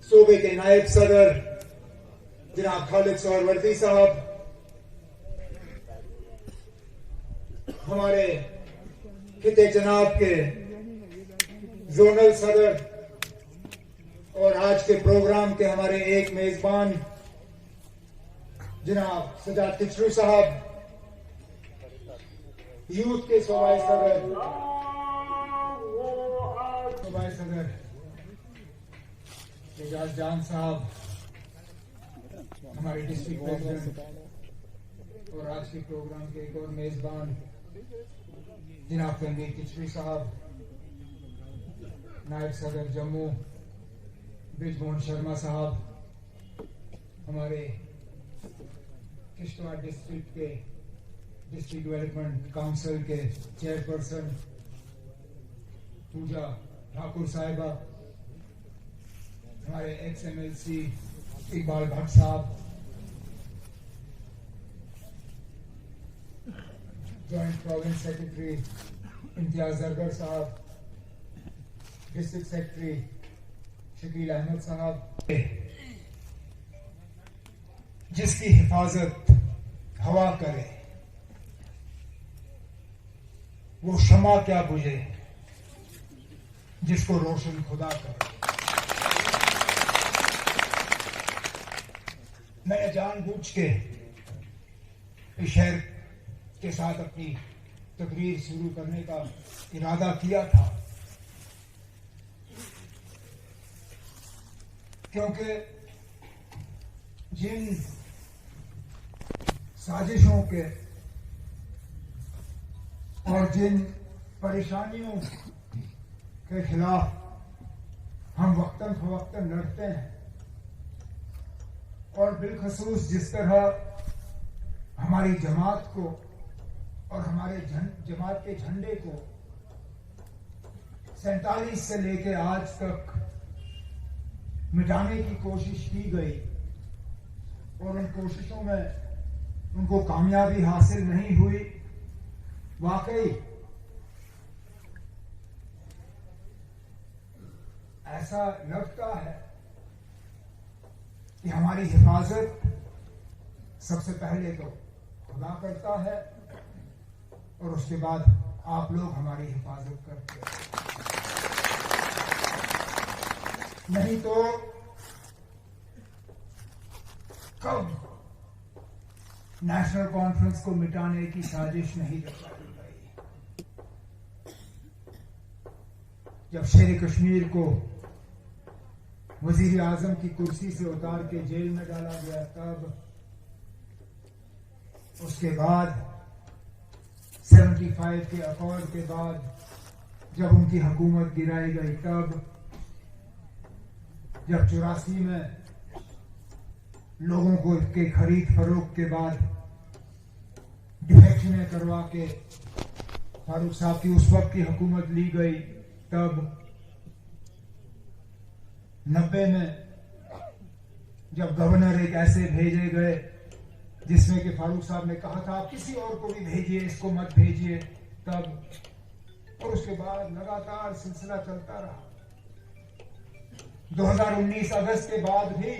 सूबे के नायब सदर जनाब खालिद सहरवर्दी साहब, हमारे खिते जनाब के जोनल सदर और आज के प्रोग्राम के हमारे एक मेजबान जनाब सजाद तिचरू साहब, यूथ के सूबाई सदर एजाज जान साहब, हमारे डिस्ट्रिक्ट प्रेसिडेंट और आज के प्रोग्राम के एक और मेजबान जनाब तनवीर किचरी साहब, नायब सदर जम्मू ब्रिजमोहन शर्मा साहब, हमारे किश्तवाड़ डिस्ट्रिक्ट के डिस्ट्रिक्ट डेवलपमेंट काउंसिल के चेयरपर्सन पूजा ठाकुर साहिबा, हमारे एक्स MLC इकबाल भट्ट साहब, joint province secretary Imtiaz Zargar साहब, डिस्ट्रिक्ट सेक्रेटरी शकील अहमद साहब, जिसकी हिफाजत हवा करे वो शमा क्या बुझे जिसको रोशन खुदा करे। मैंने जानबूझ के इस शहर के साथ अपनी तकरीर शुरू करने का इरादा किया था, क्योंकि जिन साजिशों के और जिन परेशानियों के खिलाफ हम वक्तन फवक्तन लड़ते हैं, और बिलखसूस जिस तरह हमारी जमात को और हमारे जमात के झंडे को 47 से लेकर आज तक मिटाने की कोशिश की गई और उन कोशिशों में उनको कामयाबी हासिल नहीं हुई, वाकई ऐसा लगता है कि हमारी हिफाजत सबसे पहले तो खुदा करता है और उसके बाद आप लोग हमारी हिफाजत करते हैं। नहीं तो कब नेशनल कॉन्फ्रेंस को मिटाने की साजिश नहीं रचाई गई। जब शेर कश्मीर को वजीर आजम की कुर्सी से उतार के जेल में डाला गया, तब उसके बाद 75 के अकॉर्ड के बाद जब उनकी हुकूमत गिराई गई, तब जब 84 में लोगों को के खरीद फरोख्त के बाद डिफेक्शनें करवा के फारूक साहब की उस वक्त की हुकूमत ली गई, तब 90 में जब गवर्नर एक ऐसे भेजे गए जिसमें कि फारूक साहब ने कहा था आप किसी और को भी भेजिए, इसको मत भेजिए, तब और उसके बाद लगातार सिलसिला चलता रहा। 2019 अगस्त के बाद भी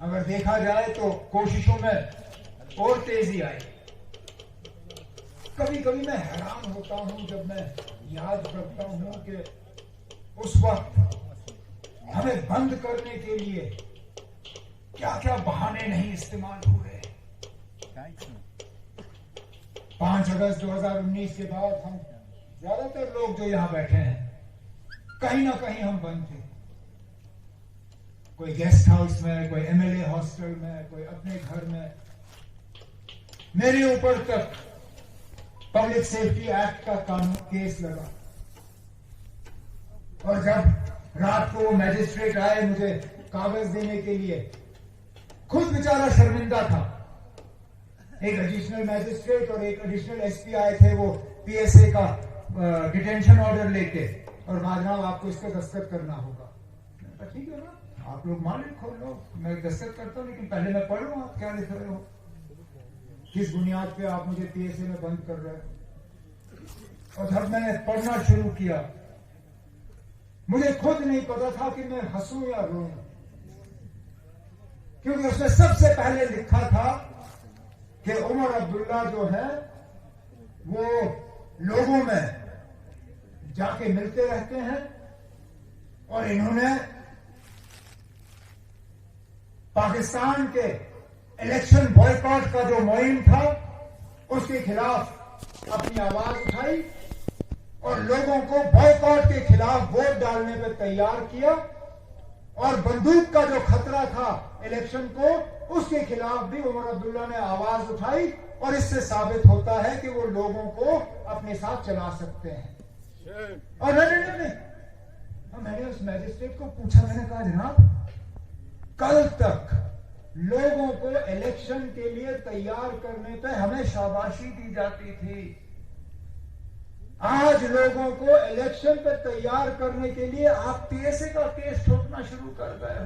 अगर देखा जाए तो कोशिशों में और तेजी आई। कभी कभी मैं हैरान होता हूं जब मैं याद करता हूं कि उस वक्त हमें बंद करने के लिए क्या क्या बहाने नहीं इस्तेमाल हुए। 5 अगस्त 2019 के बाद हम ज्यादातर लोग जो यहां बैठे हैं कहीं ना कहीं हम बंद थे, कोई गेस्ट हाउस में, कोई MLA हॉस्टल में, कोई अपने घर में। मेरे ऊपर तक पब्लिक सेफ्टी एक्ट का कानून केस लगा, और जब रात को वो मैजिस्ट्रेट आए मुझे कागज देने के लिए, खुद बेचारा शर्मिंदा था। एक एडिशनल मैजिस्ट्रेट और एक एडिशनल SP आए थे, वो PSA का डिटेंशन ऑर्डर लेके, और जनाब आपको इस पर दस्तखत करना होगा। ठीक है ना, आप लोग मालिक खोल लो, मैं दस्तखत करता हूं, लेकिन पहले मैं पढ़ लूं आप क्या लिख रहे हो, किस बुनियाद पे आप मुझे PSA में बंद कर रहे हो। और जब मैंने पढ़ना शुरू किया, मुझे खुद नहीं पता था कि मैं हंसूं या रोऊं, क्योंकि उसने सबसे पहले लिखा था कि उमर अब्दुल्ला जो है वो लोगों में जाके मिलते रहते हैं और इन्होंने पाकिस्तान के इलेक्शन बॉयकॉट का जो मुहिम था उसके खिलाफ अपनी आवाज उठाई और लोगों को बॉयकॉट के खिलाफ वोट डालने पर तैयार किया, और बंदूक का जो खतरा था इलेक्शन को उसके खिलाफ भी उमर अब्दुल्ला ने आवाज उठाई, और इससे साबित होता है कि वो लोगों को अपने साथ चला सकते हैं। और नहीं, मैंने उस मैजिस्ट्रेट को पूछा, मैंने कहा जनाब कल तक लोगों को इलेक्शन के लिए तैयार करने पे हमें शाबाशी दी जाती थी, आज लोगों को इलेक्शन पे तैयार करने के लिए आप पीएसए का केस ठोकना शुरू कर गए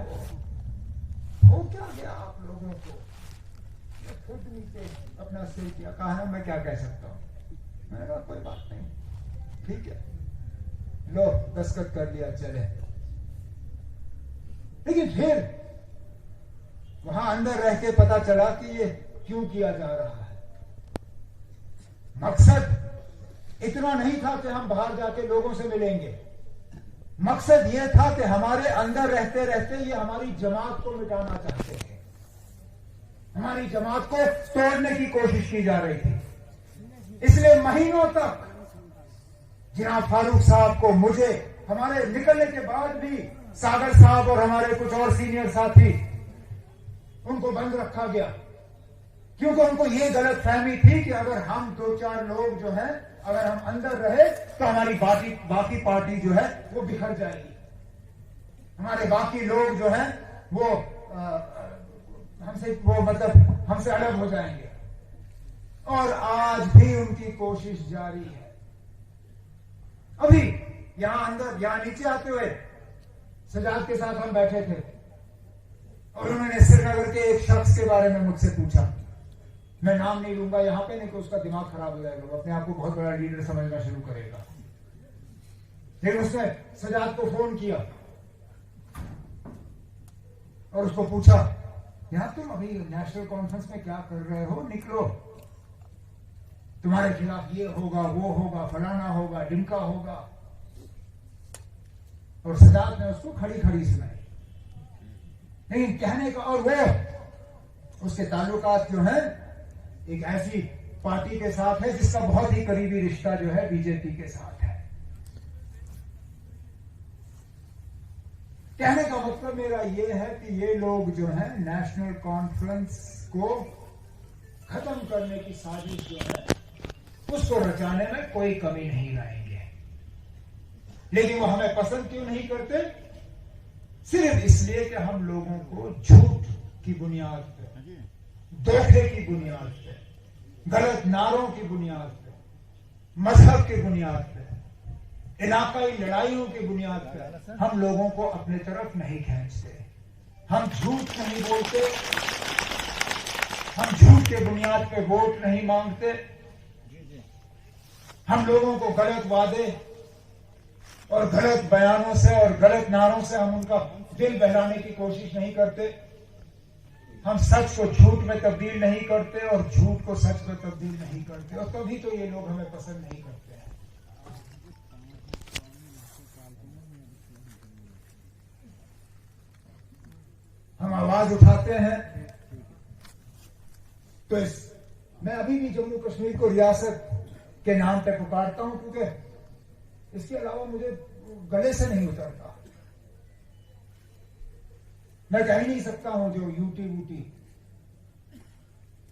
हो क्या गया आप लोगों को? खुद नीचे अपना सिर किया, कहा मैं क्या कह सकता हूं, मैंने कहा कोई बात नहीं, ठीक है, लो दस्तखत कर लिया, चले। लेकिन फिर वहां अंदर रह के पता चला कि ये क्यों किया जा रहा है। मकसद इतना नहीं था कि हम बाहर जाके लोगों से मिलेंगे, मकसद यह था कि हमारे अंदर रहते रहते ये हमारी जमात को मिटाना चाहते थे, हमारी जमात को तोड़ने की कोशिश की जा रही थी। इसलिए महीनों तक जनाब फारूक साहब को, मुझे, हमारे निकलने के बाद भी सागर साहब और हमारे कुछ और सीनियर साथी, उनको बंद रखा गया, क्योंकि उनको ये गलत फहमी थी कि अगर हम 2-4 लोग जो हैं, अगर हम अंदर रहे तो हमारी बाकी पार्टी जो है वो बिखर जाएगी, हमारे बाकी लोग जो हैं वो हमसे अलग हो जाएंगे। और आज भी उनकी कोशिश जारी है। अभी यहां अंदर, यहां नीचे आते हुए सजाद के साथ हम बैठे थे और उन्होंने श्रीनगर के एक शख्स के बारे में मुझसे पूछा, मैं नाम नहीं लूंगा यहां पे, नहीं तो उसका दिमाग खराब हो जाएगा, वो अपने आप को बहुत बड़ा लीडर समझना शुरू करेगा। फिर उसने सजाद को फोन किया और उसको पूछा, यार तुम अभी नेशनल कॉन्फ्रेंस में क्या कर रहे हो, निकलो, तुम्हारे खिलाफ ये होगा, वो होगा, फलाना होगा, डिमका होगा। और सजाद ने उसको खड़ी खड़ी सुनाई। लेकिन कहने का, और वो उसके ताल्लुकात जो है एक ऐसी पार्टी के साथ है जिसका बहुत ही करीबी रिश्ता जो है बीजेपी के साथ है। कहने का मतलब मेरा यह है कि ये लोग जो है नेशनल कॉन्फ्रेंस को खत्म करने की साजिश जो है उसको रचाने में कोई कमी नहीं लाएंगे। लेकिन वो हमें पसंद क्यों नहीं करते? सिर्फ इसलिए कि हम लोगों को झूठ की बुनियाद पे, धोखे की बुनियाद पे, गलत नारों की बुनियाद पे, मजहब की बुनियाद पे, इलाकाई लड़ाइयों की बुनियाद पे हम लोगों को अपने तरफ नहीं खींचते। हम झूठ नहीं बोलते, हम झूठ के बुनियाद पे वोट नहीं मांगते, हम लोगों को गलत वादे और गलत बयानों से और गलत नारों से हम उनका दिल बहलाने की कोशिश नहीं करते। हम सच को झूठ में तब्दील नहीं करते और झूठ को सच में तब्दील नहीं करते, और तभी तो ये लोग हमें पसंद नहीं करते हैं। हम आवाज उठाते हैं तो मैं अभी भी जम्मू कश्मीर को रियासत के नाम पे पुकारता हूं, क्योंकि इसके अलावा मुझे गले से नहीं उतरता। मैं कह ही नहीं सकता हूं जो यूटी वूटी,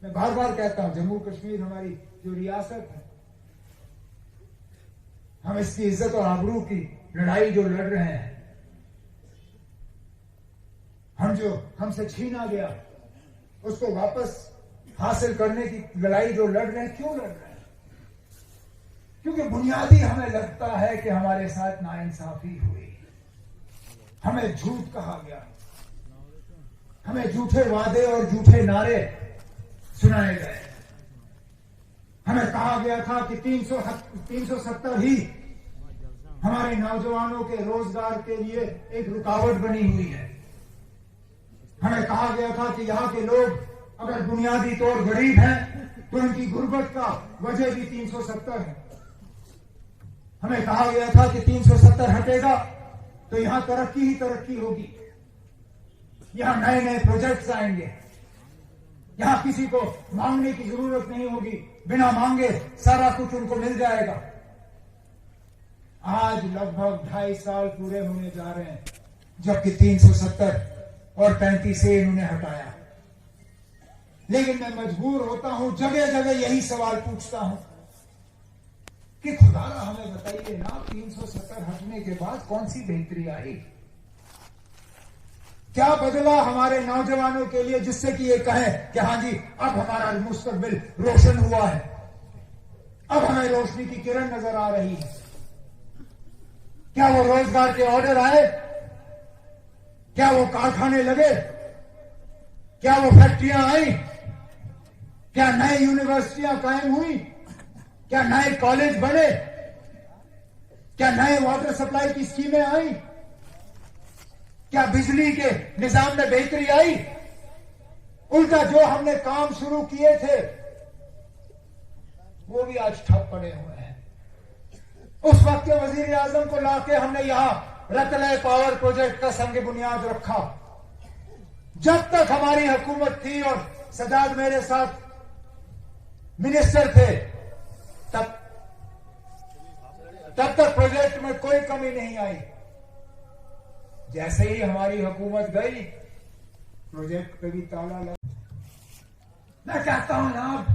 मैं बार बार कहता हूं जम्मू कश्मीर हमारी जो रियासत है, हम इसकी इज्जत और आबरू की लड़ाई जो लड़ रहे हैं, हम जो हमसे छीना गया उसको वापस हासिल करने की लड़ाई जो लड़ रहे हैं, क्यों लड़ रहे हैं? क्योंकि बुनियादी हमें लगता है कि हमारे साथ नाइंसाफी हुई, हमें झूठ कहा गया, हमें झूठे वादे और झूठे नारे सुनाए गए। हमें कहा गया था कि 370 ही हमारे नौजवानों के रोजगार के लिए एक रुकावट बनी हुई है। हमें कहा गया था कि यहाँ के लोग अगर बुनियादी तौर गरीब हैं तो उनकी गुर्बत का वजह भी 370 है। हमें कहा गया था कि 370 हटेगा तो यहां तरक्की ही तरक्की होगी, यहां नए नए प्रोजेक्ट्स आएंगे, यहां किसी को मांगने की जरूरत नहीं होगी, बिना मांगे सारा कुछ उनको मिल जाएगा। आज लगभग 2.5 साल पूरे होने जा रहे हैं जबकि 370 और 35 से इन्होंने हटाया। लेकिन मैं मजबूर होता हूं, जगह जगह यही सवाल पूछता हूं कि खुदारा हमें बताइए ना, 370 हटने के बाद कौन सी बेहतरी आई? क्या बदला हमारे नौजवानों के लिए जिससे कि ये कहें कि हां जी अब हमारा मुस्तकबिल रोशन हुआ है, अब हमें रोशनी की किरण नजर आ रही है? क्या वो रोजगार के ऑर्डर आए? क्या वो कारखाने लगे? क्या वो फैक्ट्रियां आई? क्या नई यूनिवर्सिटियां कायम हुई? क्या नए कॉलेज बने? क्या नए वाटर सप्लाई की स्कीमें आई? क्या बिजली के निजाम में बेहतरी आई? उल्टा जो हमने काम शुरू किए थे वो भी आज ठप पड़े हुए हैं। उस वक्त के वजीर आजम को लाके हमने यहां रतलय पावर प्रोजेक्ट का संग बुनियाद रखा। जब तक हमारी हुकूमत थी और सजाद मेरे साथ मिनिस्टर थे तब तक प्रोजेक्ट में कोई कमी नहीं आई। जैसे ही हमारी हुकूमत गई प्रोजेक्ट पे भी ताला लगा। मैं कहता हूं जनाब,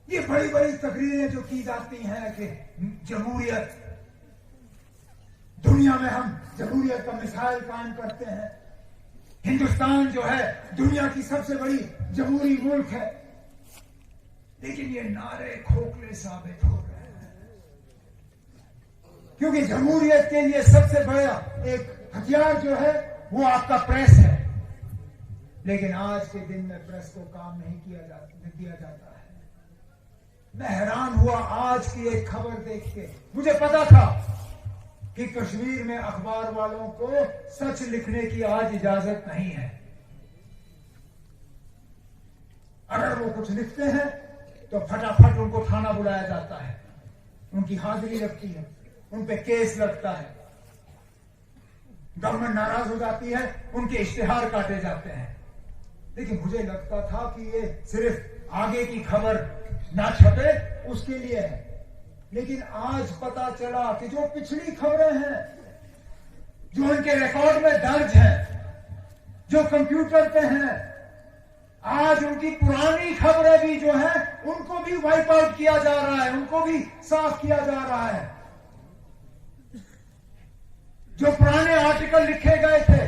ये बड़ी बड़ी तकरीरें जो की जाती हैं कि जमहूरियत, दुनिया में हम जमहूरियत का मिसाल कायम करते हैं, हिंदुस्तान जो है दुनिया की सबसे बड़ी जमहूरी मुल्क है, लेकिन ये नारे खोखले साबित हो रहे हैं। क्योंकि जमहूरियत के लिए सबसे बड़ा एक हथियार जो है वो आपका प्रेस है, लेकिन आज के दिन में प्रेस को काम नहीं दिया जाता है। मैं हैरान हुआ आज की एक खबर देख के। मुझे पता था कि कश्मीर में अखबार वालों को सच लिखने की आज इजाजत नहीं है। अगर वो कुछ लिखते हैं तो फटाफट उनको थाना बुलाया जाता है, उनकी हाजिरी लगती है, उन पे केस लगता है, गवर्नमेंट नाराज हो जाती है, उनके इश्तिहार काटे जाते हैं। लेकिन मुझे लगता था कि ये सिर्फ आगे की खबर ना छपे उसके लिए है, लेकिन आज पता चला कि जो पिछली खबरें हैं, जो उनके रिकॉर्ड में दर्ज हैं, जो कंप्यूटर पे हैं, आज उनकी पुरानी खबरें भी जो है उनको भी वाइप आउट किया जा रहा है, उनको भी साफ किया जा रहा है। जो पुराने आर्टिकल लिखे गए थे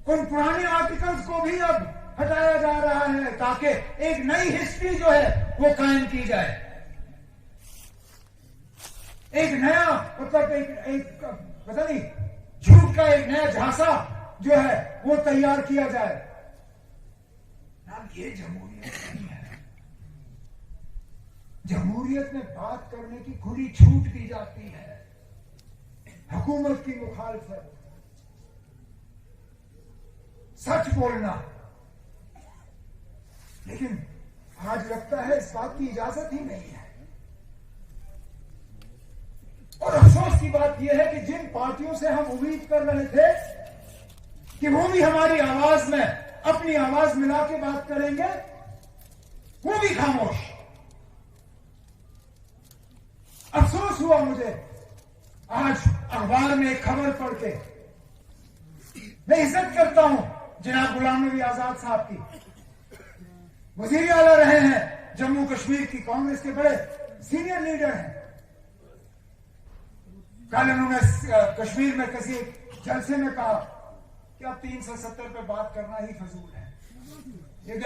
उन पुराने आर्टिकल्स को भी अब हटाया जा रहा है ताकि एक नई हिस्ट्री जो है वो कायम की जाए, एक नया मतलब एक पता नहीं झूठ का एक नया झांसा जो है वो तैयार किया जाए। ये जमहूरियत नहीं है। जमहूरियत में बात करने की खुली छूट दी जाती है, हुकूमत की मुखालफत, सच बोलना, लेकिन आज लगता है इस बात की इजाजत ही नहीं है। और अफसोस की बात यह है कि जिन पार्टियों से हम उम्मीद कर रहे थे कि वो भी हमारी आवाज में अपनी आवाज मिला के बात करेंगे, वो भी खामोश। अफसोस हुआ मुझे आज अखबार में एक खबर पढ़ के। मैं इज्जत करता हूं जनाब गुलाम नबी आजाद साहब की, वजीर आला रहे हैं, जम्मू कश्मीर की कांग्रेस के बड़े सीनियर लीडर हैं। कल उन्होंने कश्मीर में किसी जलसे में कहा कि अब 370 पे बात करना ही फजूल है। ये